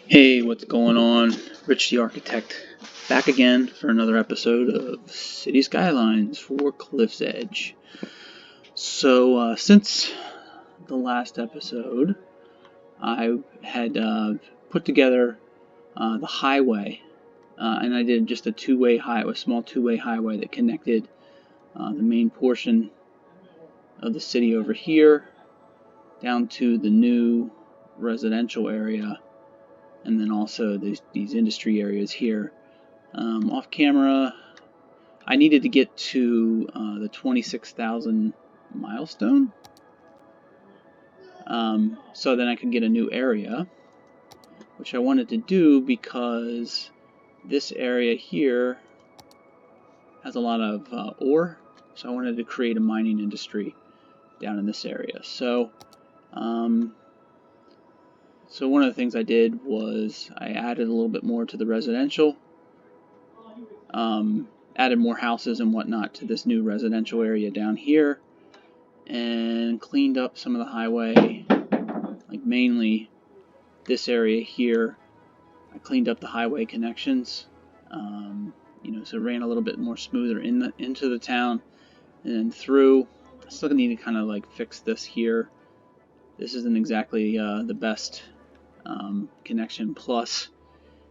Hey, what's going on? Rich the Architect back again for another episode of City Skylines for Cliff's Edge. So, since the last episode, I had put together the highway, and I did just a small two-way highway that connected the main portion of the city over here down to the new residential area. And then also these industry areas here. Off camera, I needed to get to the 26,000 milestone, so then I could get a new area, which I wanted to do because this area here has a lot of ore, so I wanted to create a mining industry down in this area. So one of the things I did was I added a little bit more to the residential, added more houses and whatnot to this new residential area down here, and cleaned up some of the highway, like mainly this area here. I cleaned up the highway connections, so it ran a little bit more smoother into the town and then through. I still need to kind of like fix this here. This isn't exactly the best connection. Plus,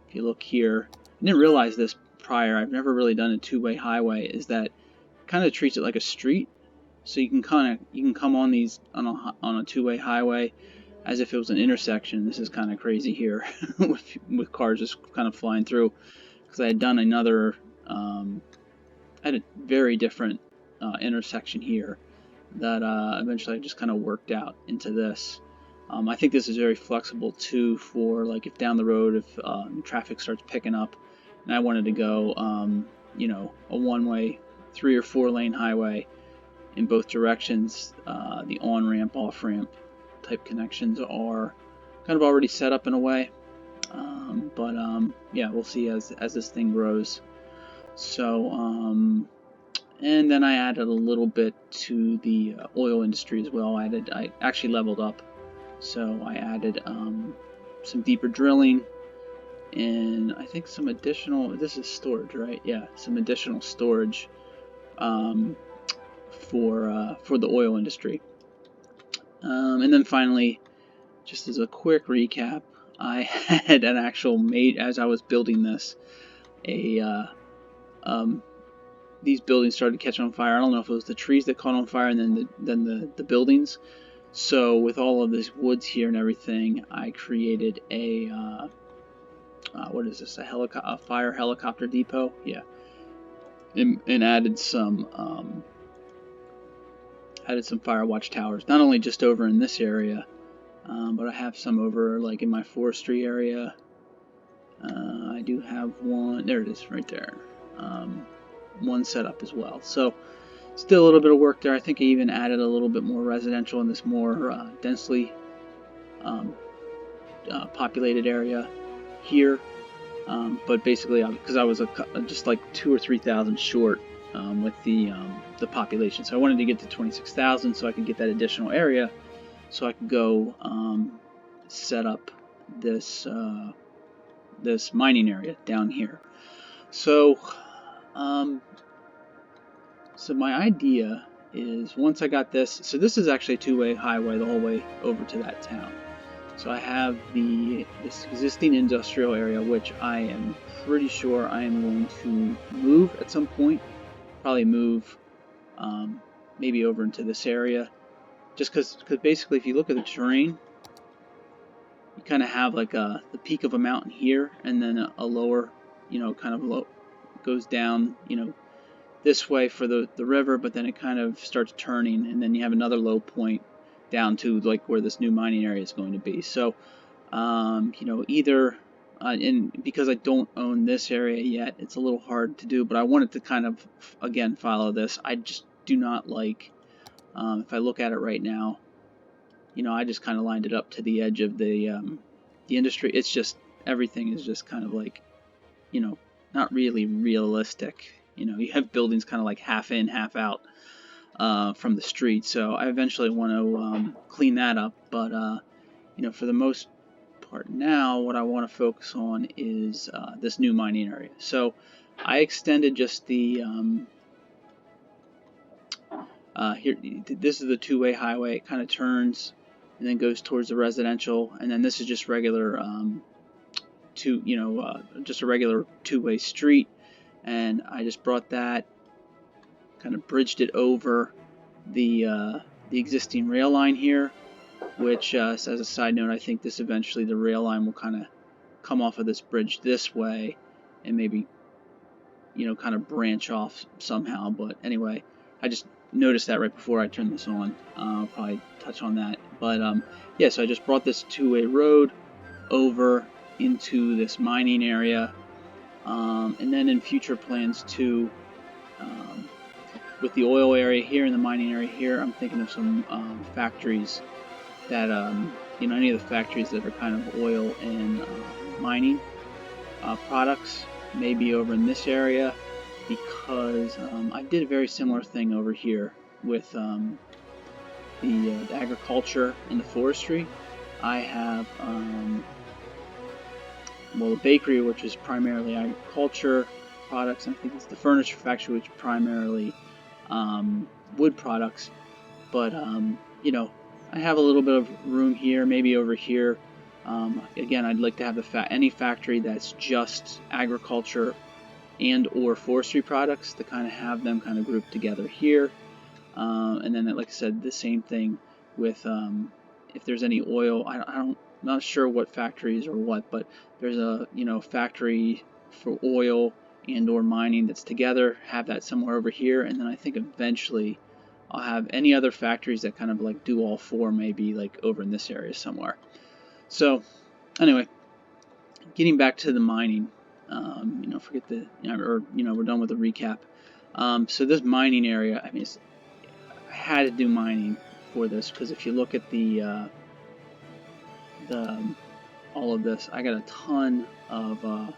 if you look here, I didn't realize this prior. I've never really done a two-way highway. Is that it kind of treats it like a street, so you can come on these on a two-way highway as if it was an intersection. This is kind of crazy here with cars just kind of flying through, because I had done another, I had a very different intersection here that eventually I just kind of worked out into this. I think this is very flexible too for like if down the road if traffic starts picking up and I wanted to go a one-way 3 or 4 lane highway in both directions. The on-ramp, off-ramp type connections are kind of already set up in a way, but yeah, we'll see as this thing grows. So and then I added a little bit to the oil industry as well. I actually leveled up, so I added some deeper drilling, and I think some additional, this is storage, right? Yeah, some additional storage for the oil industry. And then finally, just as a quick recap, I had an actual as I was building this, these buildings started catching on fire. I don't know if it was the trees that caught on fire and then the buildings. So with all of this woods here and everything, I created a what is this? A fire helicopter depot? Yeah, and added some fire watch towers. Not only just over in this area, but I have some over like in my forestry area. I do have one. There it is, right there. One set up as well. So still a little bit of work there. I think I even added a little bit more residential in this more densely populated area here. But basically, because I was just like 2,000 or 3,000 short with the population, so I wanted to get to 26,000 so I could get that additional area, so I could go set up this this mining area down here. So my idea is, once I got this, so this is actually a two-way highway the whole way over to that town. So I have this existing industrial area, which I am pretty sure I am going to move at some point. Probably move maybe over into this area, just because basically if you look at the terrain, you kind of have like the peak of a mountain here, and then a lower, kind of low, goes down, this way for the river, but then it kind of starts turning, and then you have another low point down to like where this new mining area is going to be. So either and because I don't own this area yet, it's a little hard to do, but I wanted to kind of again follow this. I just do not like, if I look at it right now, I just kind of lined it up to the edge of the industry. It's just, everything is just kind of like, not really realistic. You have buildings kind of like half in, half out from the street. So I eventually want to clean that up. But for the most part now, what I want to focus on is this new mining area. So I extended just the here. This is the two-way highway. It kind of turns and then goes towards the residential, and then this is just regular just a regular two-way street. And I just brought that, kind of bridged it over the existing rail line here, which as a side note, I think this eventually the rail line will kind of come off of this bridge this way and maybe kind of branch off somehow. But anyway, I just noticed that right before I turned this on. I'll probably touch on that. But yeah, so I just brought this two-way road over into this mining area, and then in future plans too, with the oil area here and the mining area here, I'm thinking of some factories that any of the factories that are kind of oil and mining products, maybe over in this area, because I did a very similar thing over here with the agriculture and the forestry. I have the bakery, which is primarily agriculture products, and I think it's the furniture factory, which is primarily wood products. But I have a little bit of room here, maybe over here. Again, I'd like to have any factory that's just agriculture and or forestry products, to kind of have them kind of grouped together here. And then, like I said, the same thing with if there's any oil. I'm not sure what factories or what, but there's a factory for oil and or mining that's together. Have that somewhere over here, and then I think eventually I'll have any other factories that kind of like do all four, maybe like over in this area somewhere. So anyway, getting back to the mining, forget the, we're done with the recap. So this mining area, I mean, I had to do mining for this, because if you look at the all of this, I got a ton of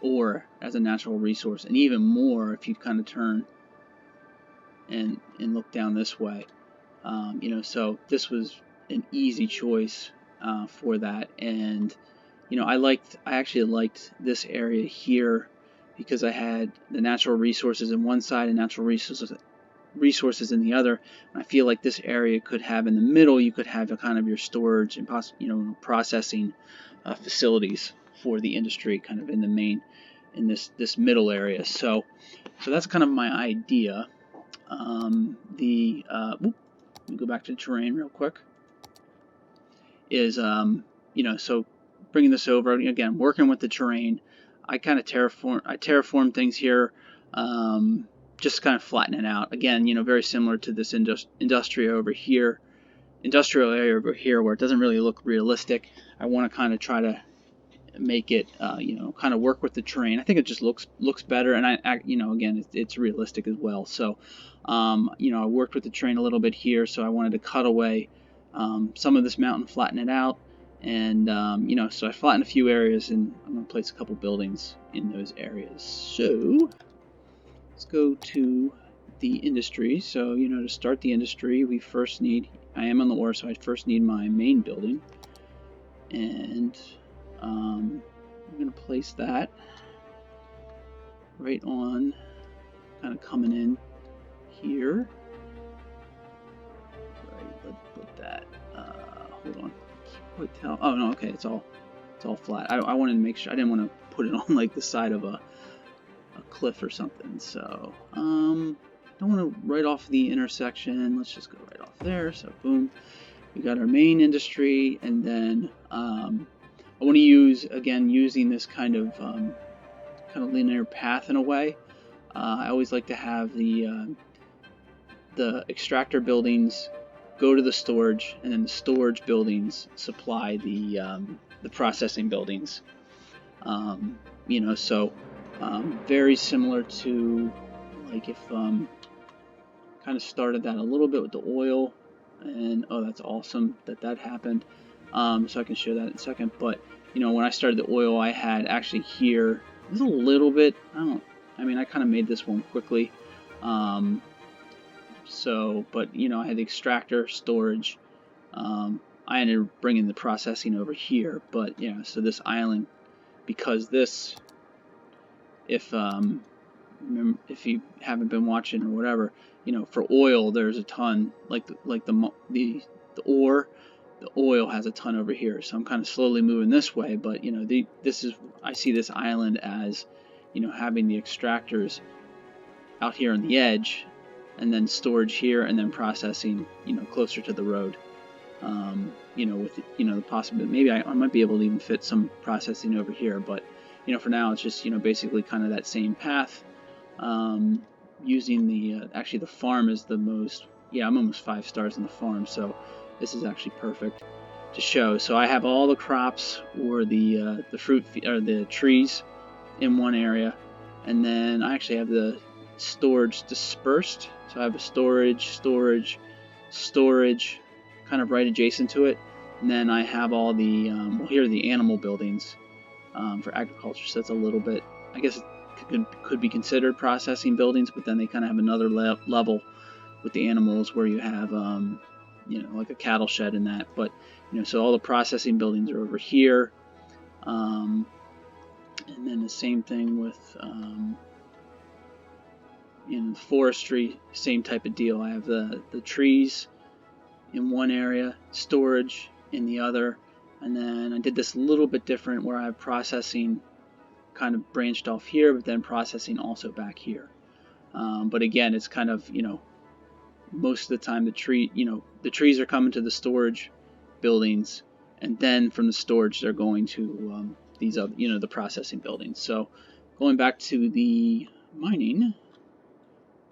ore as a natural resource, and even more if you kind of turn and look down this way. So this was an easy choice for that. And I actually liked this area here, because I had the natural resources in one side and natural resources in the other. And I feel like this area could have, in the middle, you could have a kind of your storage and processing facilities for the industry, kind of in the main, in this middle area. So that's kind of my idea. Let me go back to the terrain real quick. Is so bringing this over again, working with the terrain. I kind of terraform things here, just kind of flatten it out. Again, very similar to this industrial area over here, where it doesn't really look realistic. I want to kind of try to make it, kind of work with the terrain. I think it just looks better, and again, it's realistic as well. So, I worked with the terrain a little bit here, so I wanted to cut away some of this mountain, flatten it out, and so I flattened a few areas, and I'm going to place a couple buildings in those areas. So let's go to the industry. So to start the industry, we first need, I am on the ore, so I first need my main building, and I'm going to place that right on, kind of coming in here. Right, let's put that. Hold on, can't quite tell. Oh no, okay, it's all flat. I wanted to make sure, I didn't want to put it on like the side of a cliff or something. So don't want to right off the intersection. Let's just go right off there. So boom, we got our main industry, and then I want to use, again, using this kind of linear path in a way. I always like to have the extractor buildings go to the storage, and then the storage buildings supply the processing buildings. So very similar to, like, if kind of started that a little bit with the oil, and oh, that's awesome that happened. So I can show that in a second. But when I started the oil, I had actually here, there's a little bit, I kind of made this one quickly. But I had the extractor, storage, I ended up bringing the processing over here. But yeah, so this island, because this, if you haven't been watching or whatever, you know, for oil there's a ton, like the ore, the oil has a ton over here. So I'm kind of slowly moving this way, but you know, I see this island as, you know, having the extractors out here on the edge, and then storage here, and then processing, you know, closer to the road. You know, with, you know, the possibility maybe I might be able to even fit some processing over here, but you know, for now it's just, you know, basically kind of that same path. Using the actually the farm is the most, yeah, I'm almost 5 stars in the farm, so this is actually perfect to show. So I have all the crops or the fruit or the trees in one area, and then I actually have the storage dispersed. So I have a storage, kind of right adjacent to it, and then I have all the well, here are the animal buildings for agriculture. So that's a little bit, I guess it could be considered processing buildings, but then they kind of have another level with the animals where you have you know, like a cattle shed and that. But you know, so all the processing buildings are over here, and then the same thing with in forestry, same type of deal. I have the trees in one area, storage in the other, and then I did this a little bit different where I have processing kind of branched off here, but then processing also back here. But again, it's kind of, you know, most of the time the trees are coming to the storage buildings, and then from the storage they're going to these other, you know, the processing buildings. So going back to the mining,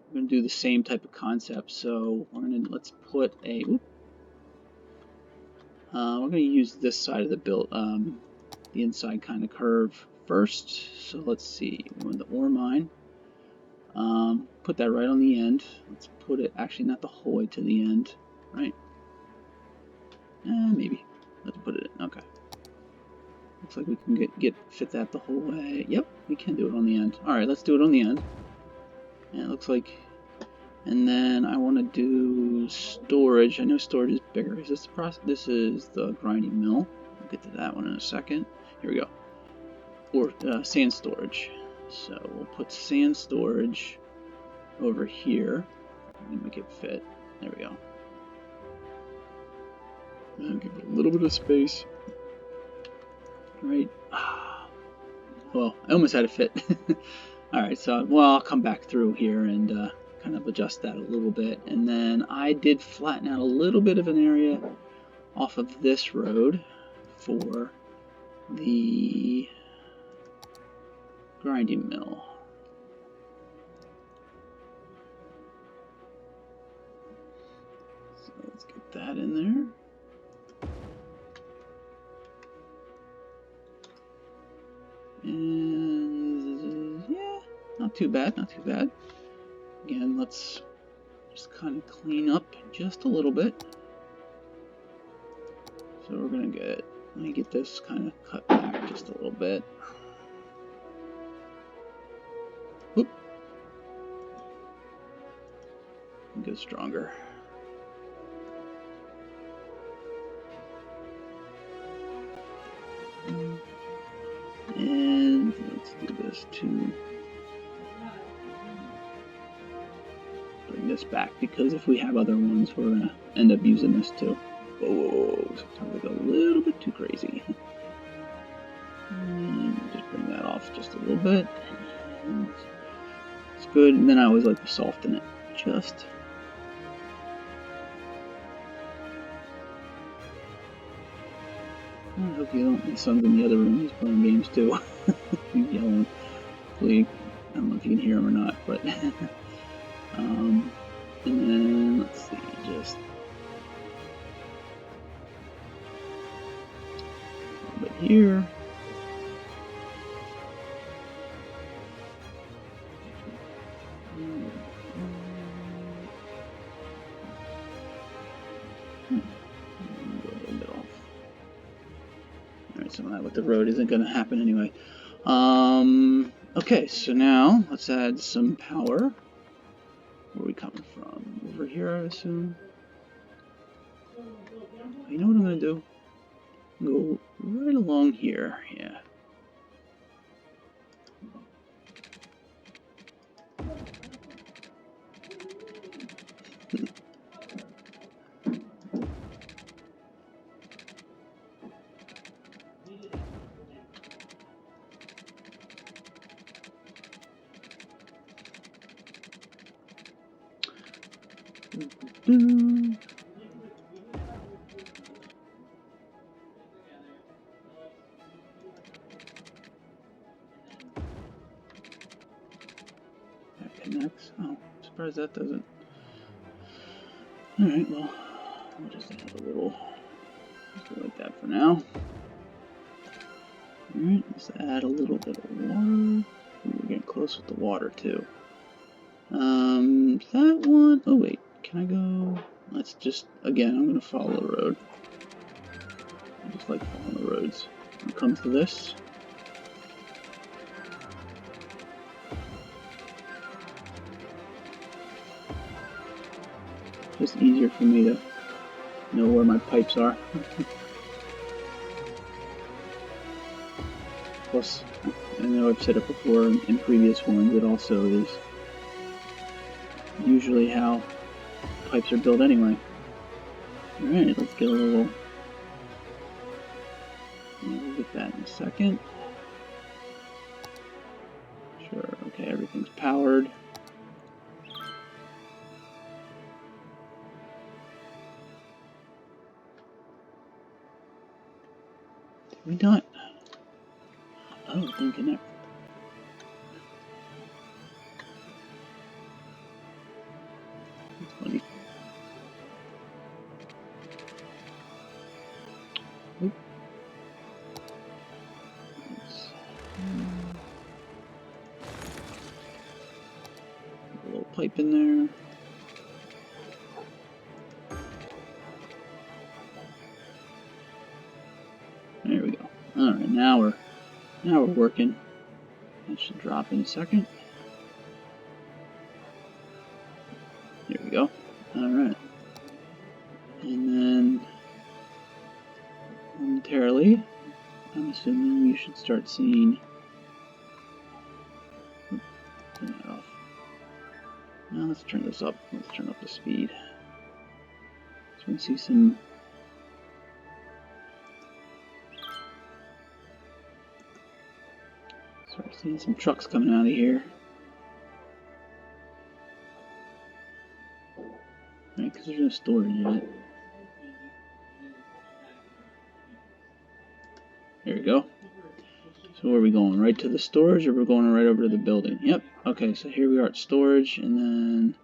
we're going to do the same type of concept. So let's put a we're going to use this side of the build, the inside kind of curve first. So let's see, we want the ore mine. Put that right on the end. Let's put it, actually not the whole way to the end, right? Maybe. Let's put it in. Okay. Looks like we can fit that the whole way. Yep, we can do it on the end. All right, let's do it on the end. And it looks like, and then I want to do storage. I know storage is bigger. Is this the process? This is the grinding mill. We'll get to that one in a second. Here we go. Or sand storage. So we'll put sand storage over here and make it fit. There we go. And give it a little bit of space. Right. Well, I almost had it fit. Alright, so, well, I'll come back through here and kind of adjust that a little bit. And then I did flatten out a little bit of an area off of this road for the grinding mill. So let's get that in there. And yeah, not too bad, not too bad. Again, let's just kind of clean up just a little bit. So we're gonna let me get this kind of cut back just a little bit. Whoop. And go stronger. And let's do this too. Bring this back, because if we have other ones, we're going to end up using this too. Whoa, sometimes we go a little bit too crazy. And just bring that off just a little bit. And it's good, and then I always like to soften it just. I hope you don't. My son's in the other room. He's playing games too. He's yelling. Hopefully, I don't know if you can hear him or not, but. And then let's see, just a little bit here. Some of that with the road isn't going to happen anyway. Okay, so now let's add some power. Where are we coming from? Over here, I assume. You know what I'm gonna do? Go right along here. Yeah. That connects. Oh, surprised that doesn't. Alright, well, we'll just add a little. Just go like that for now. Alright, let's add a little bit of water. Ooh, we're getting close with the water too. That one. Oh wait, can I go? Let's just, again, I'm gonna follow the road. I just like following the roads. When it comes to this, it's just easier for me to know where my pipes are. Plus, I know I've said it before in previous ones, it also is usually how pipes are built anyway. Alright, let's get a little. We'll get that in a second. Sure, okay, everything's powered. Did we not? Oh, it didn't connect. That's funny. Oop. A little pipe in there. There we go. Alright, now we're working. That should drop in a second. There we go. Alright. And then momentarily, I'm assuming we should start seeing. Turn that off. Now let's turn this up. Let's turn up the speed. So we can see some. Start seeing some trucks coming out of here. Right, because there's no storage yet. There we go. So where are we going? Right to the storage, or we're going right over to the building? Yep. Okay, so here we are at storage, and then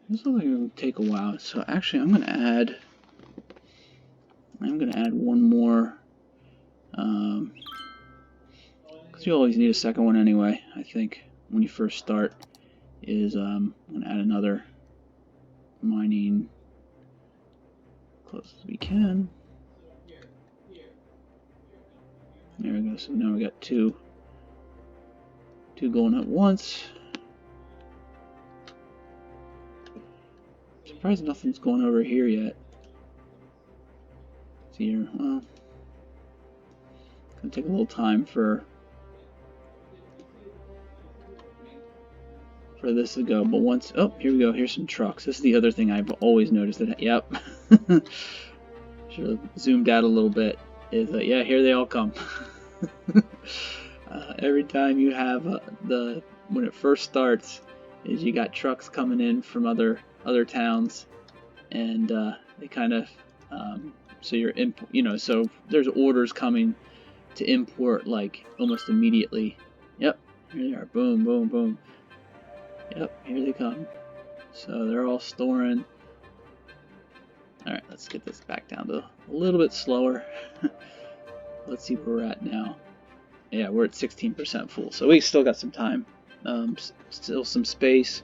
this looks like it will take a while. So actually, I'm gonna add one more. Because you always need a second one anyway. I think when you first start, is I'm gonna add another mining close as we can. There we go. So now we got two going at once. Surprised nothing's going over here yet. See here, well, it's gonna take a little time for this to go, but once, oh, here we go, here's some trucks. This is the other thing I've always noticed, that, yep, should have zoomed out a little bit, is that, yeah, here they all come. Every time you have when it first starts, is you got trucks coming in from other towns, and they kind of, so you're so there's orders coming to import like almost immediately. Yep, here they are, boom, boom, boom. Yep, here they come. So they're all storing. Alright, let's get this back down to a little bit slower. Let's see where we're at now. Yeah, we're at 16% full, so we still got some time. Still some space.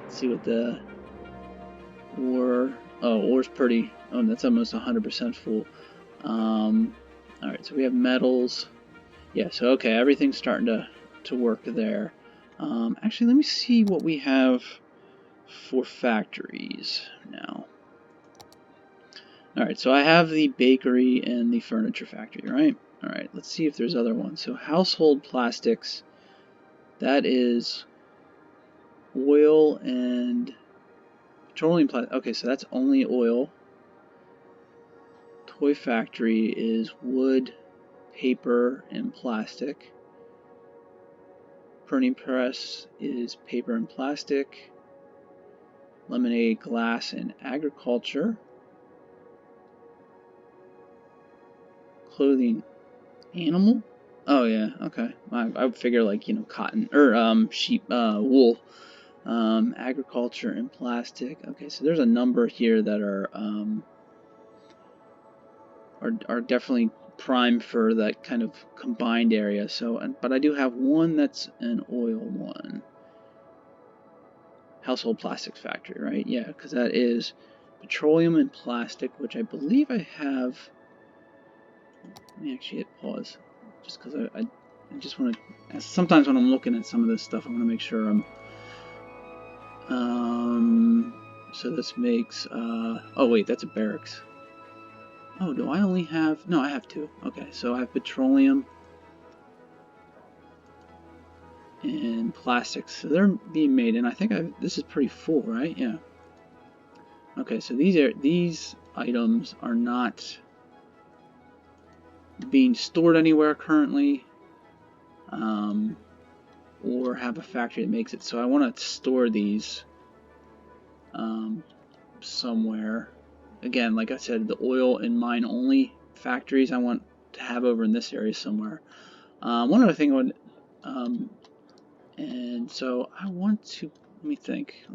Let's see what the ore. Oh, ore's pretty. Oh, that's almost 100% full. Alright, so we have metals. Yeah, so okay, everything's starting to work there. Actually, let me see what we have for factories now. Alright, so I have the bakery and the furniture factory, right? Alright, let's see if there's other ones. So household plastics, that is oil and petroleum plastic. Okay, so that's only oil. Toy factory is wood, paper, and plastic. Printing press is paper and plastic. Lemonade, glass, and agriculture. Clothing, animal. Oh yeah, okay. I would figure like cotton or sheep, wool. Agriculture and plastic. Okay, so there's a number here that are definitely prime for that kind of combined area. So, but I do have one that's an oil one. Household plastics factory, right? Yeah, because that is petroleum and plastic, which I believe I have. Let me actually hit pause, just because I just want to. Sometimes when I'm looking at some of this stuff, I want to make sure I'm. So this makes. Oh wait, that's a barracks. Oh, do I only have? No, I have two. Okay, so I have petroleum and plastics. So they're being made, and I think this is pretty full, right? Yeah. Okay, so these items are not being stored anywhere currently, or have a factory that makes it. So I want to store these somewhere. Again, like I said, the oil and mine only factories I want to have over in this area somewhere. One other thing I would, and so I want to. Let me think.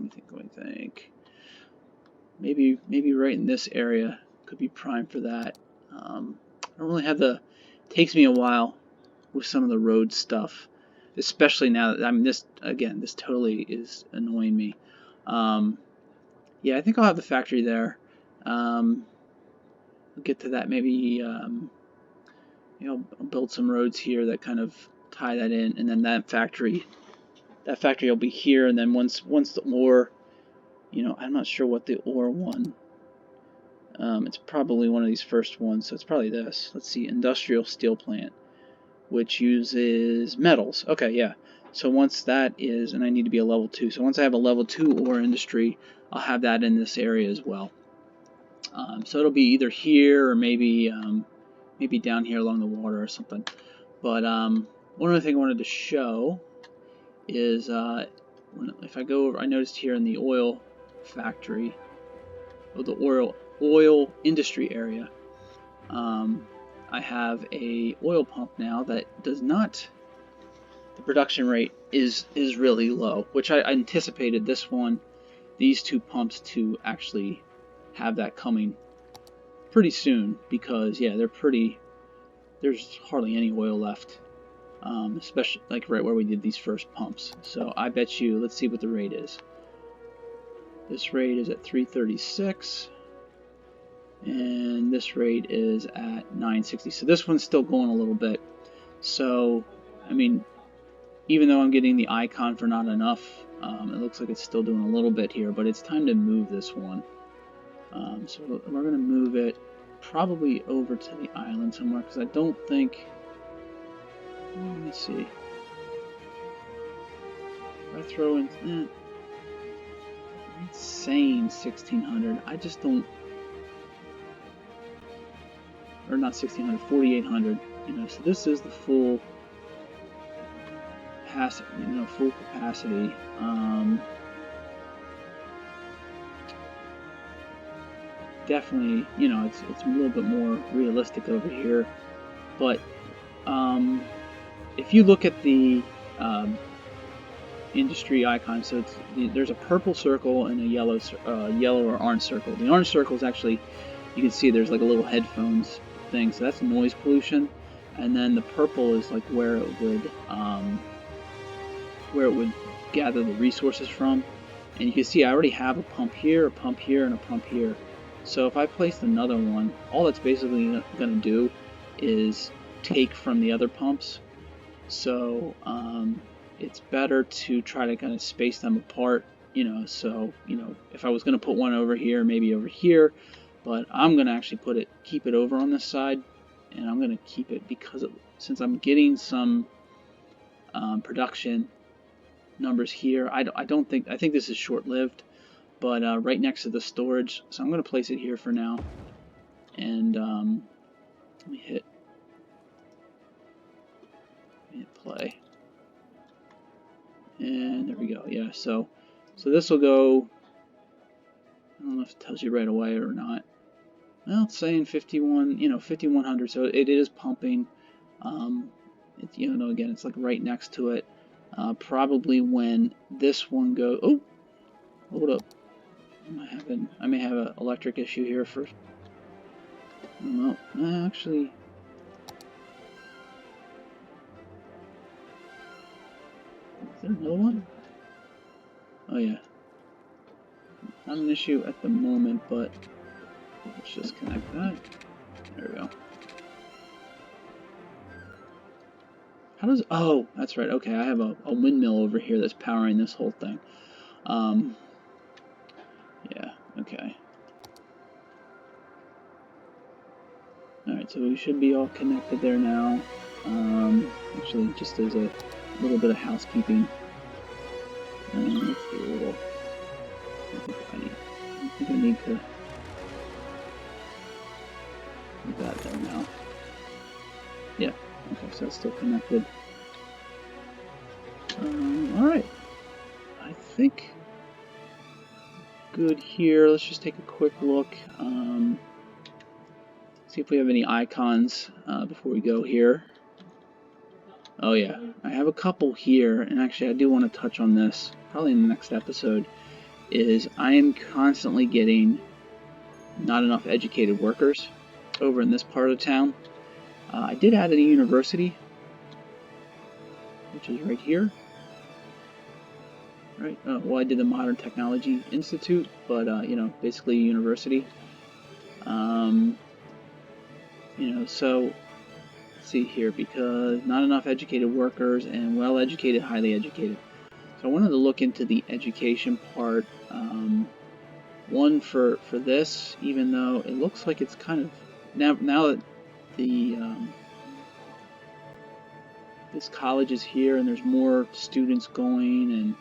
Maybe right in this area could be prime for that. I don't really have the. Takes me a while with some of the road stuff, especially now that this totally is annoying me. Yeah, I think I'll have the factory there. We'll get to that maybe. I'll build some roads here that kind of tie that in, and then that factory will be here, and then once the ore, I'm not sure what the ore one. It's probably one of these first ones, so it's probably this. Let's see, industrial steel plant, which uses metals. Okay, yeah. So once that is, and I need to be a level 2. So once I have a level 2 ore industry, I'll have that in this area as well. So it'll be either here or maybe down here along the water or something. But one other thing I wanted to show is if I go over, I noticed here in the oil factory, or the oil industry area, I have a oil pump now that does not. The production rate is really low, which I anticipated these two pumps to actually have that coming pretty soon, because yeah, there's hardly any oil left, especially like right where we did these first pumps. So I bet you, let's see what the rate is. This rate is at 336, and this rate is at 960. So this one's still going a little bit. So I mean, even though I'm getting the icon for not enough, it looks like it's still doing a little bit here, but it's time to move this one. So we're going to move it probably over to the island somewhere, because I don't think. Let me see. If I throw in. It's saying 1600. I just don't. Or not 1600, 4800. So this is the full. Full capacity. Definitely, it's a little bit more realistic over here. But if you look at the industry icon, so there's a purple circle and a yellow or orange circle. The orange circle is actually, you can see there's like a little headphones thing, so that's noise pollution. And then the purple is like where it would gather the resources from. And you can see I already have a pump here, and a pump here. So if I placed another one, all that's basically going to do is take from the other pumps. So it's better to try to kind of space them apart, so if I was going to put one over here, maybe over here, but I'm going to actually keep it over on this side, and I'm going to keep it because since I'm getting some production numbers here, I think this is short-lived, but right next to the storage, so I'm going to place it here for now, and let me hit play. And there we go. Yeah, so this will go, I don't know if it tells you right away or not. Well, it's saying 5100, so it is pumping. Again, it's like right next to it. Probably when this one goes, oh, hold up. I may have an electric issue here for, no, actually. Is there another one? Oh yeah. Not an issue at the moment, but let's just connect that. There we go. How does... Oh, that's right. Okay, I have a windmill over here that's powering this whole thing. Yeah, okay. Alright, so we should be all connected there now. Actually, just as a little bit of housekeeping. Let's do a little... I think I need to... put that there now. Yeah, okay, so it's still connected. Alright. I think... good here. Let's just take a quick look. See if we have any icons before we go here. Oh yeah, I have a couple here, and actually I do want to touch on this, probably in the next episode, is I am constantly getting not enough educated workers over in this part of town. I did add a university, which is right here. Right. Well, I did the Modern Technology Institute, but basically a university. So let's see here, because not enough educated workers and well-educated, highly educated. So I wanted to look into the education part. One for this, even though it looks like it's kind of now that the this college is here and there's more students going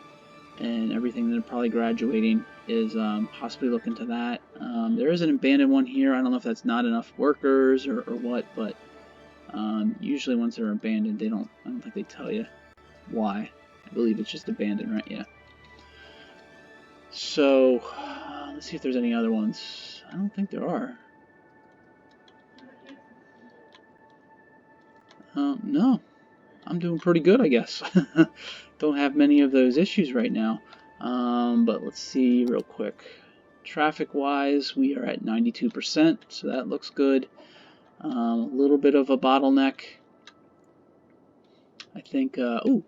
and everything that are probably graduating, is possibly look into that. There is an abandoned one here. I don't know if that's not enough workers or what, but usually once they're abandoned, I don't think they tell you why. I believe it's just abandoned, right? Yeah. So let's see if there's any other ones. I don't think there are. No, I'm doing pretty good, I guess. Don't have many of those issues right now. But let's see real quick. Traffic-wise, we are at 92%, so that looks good. A little bit of a bottleneck. I think, ooh,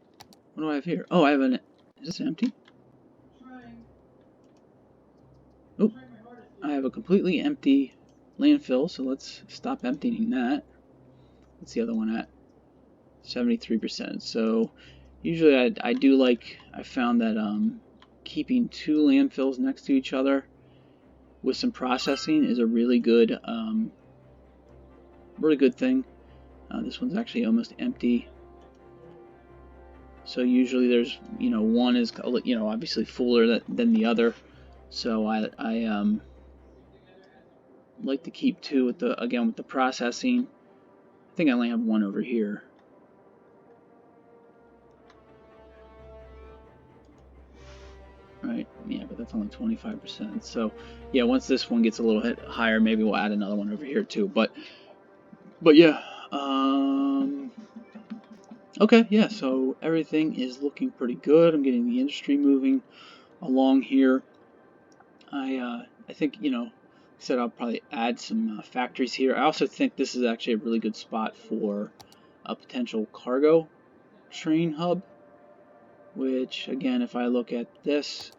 what do I have here? Oh, I have is this empty? Oh, I have a completely empty landfill, so let's stop emptying that. What's the other one at? 73%. So usually I found that keeping two landfills next to each other with some processing is a really good thing. This one's actually almost empty. So usually there's, one is, obviously fuller than the other. So I like to keep two with the processing. I think I only have one over here. Right, yeah, but that's only 25%. So yeah, once this one gets a little bit higher, maybe we'll add another one over here too. But yeah, okay, yeah, so everything is looking pretty good. I'm getting the industry moving along here. I think, said I'll probably add some factories here. I also think this is actually a really good spot for a potential cargo train hub, which again, if I look at this,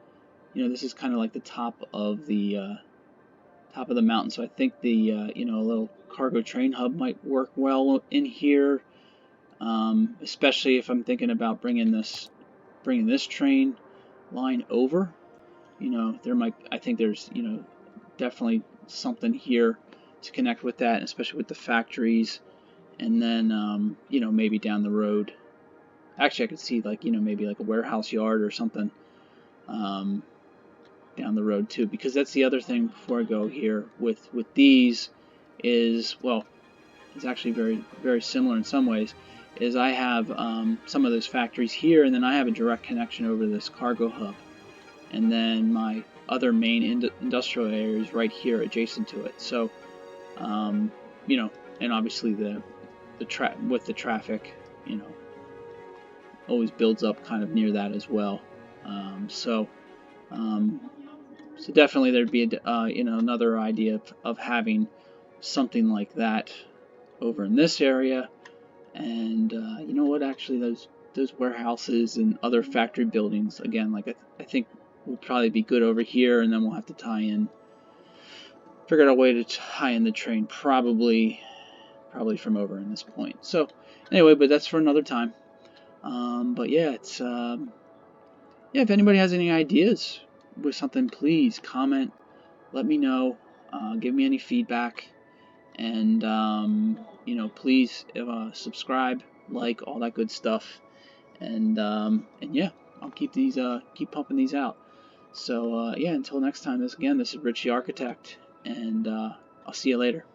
this is kind of like the top of the mountain. So I think the a little cargo train hub might work well in here, especially if I'm thinking about bringing this train line over. I think there's, definitely something here to connect with that, especially with the factories, and then, maybe down the road. Actually, I could see maybe like a warehouse yard or something down the road too, because that's the other thing before I go here with these is, well, it's actually very, very similar in some ways, is I have some of those factories here, and then I have a direct connection over this cargo hub. And then my other main industrial area is right here adjacent to it. So, and obviously with the traffic, always builds up kind of near that as well. So definitely there'd be another idea of having something like that over in this area. And you know what? Actually, those warehouses and other factory buildings, again, like I think will probably be good over here, and then we'll have to figure out a way to tie in the train, probably from over in this point. So anyway, but that's for another time. But yeah, it's if anybody has any ideas with something, please comment, let me know, give me any feedback, and please subscribe, like, all that good stuff, and yeah, I'll keep pumping these out. So yeah, until next time, this is Richie Architect, and I'll see you later.